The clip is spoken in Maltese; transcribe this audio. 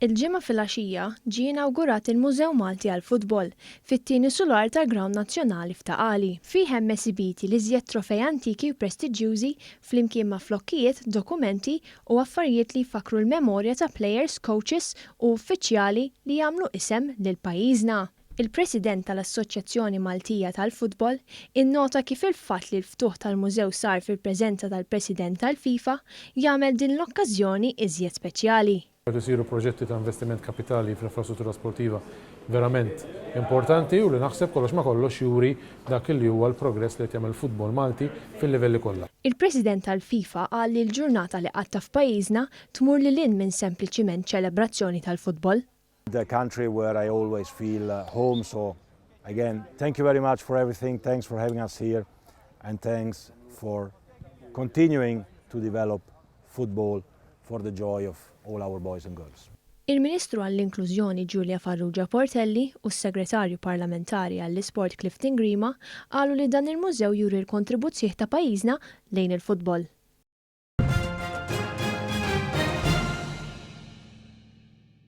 Il-ġimgħa filgħaxija ġie inawgurat il-Mużew Malti għall-Futbol fit-tieni sular tal-Ground Nazzjonali f'Taqali. Fih hemm esibiti li żjed trofej antiki u prestiġjużi flimkien ma' flokkijiet, dokumenti u affarijiet li jfakru l-memorja ta' plejers, coaches u uffiċjali li jagħmlu isem lil pajjiżna. Il-President tal-Assoċjazzjoni Maltija tal-Futbol innota kif il-fatt li l-ftuħ tal-mużew sar fil-preżenza tal-President tal-FIFA jagħmel din l-okkażjoni iżjed speċjali. Isiru proġetti ta' investiment kapitali fl-infrastruttura sportiva verament importanti u li naħseb kollox ma kollox juri dak li huwa l-progress li qed jagħmel futbol Malti fil-livelli kollha. Il-President tal-FIFA qal li l-ġurnata li qatta f'pajjiżna tmur lil hinn minn sempliċiment ċelebrazzjoni tal-futbol. The country where I always feel home, so again, thank you very much for everything, thanks for having us here and thanks for continuing to develop football for the joy of all our boys and girls. Il-Ministru għall-Inklużjoni Giulia Farrugia Portelli u s-Segretarju Parlamentari għall-Isport Clifton Grima qalu li dan il-mużew juri l-kontribuzzjoni ta' pajjiżna lejn il-futbol.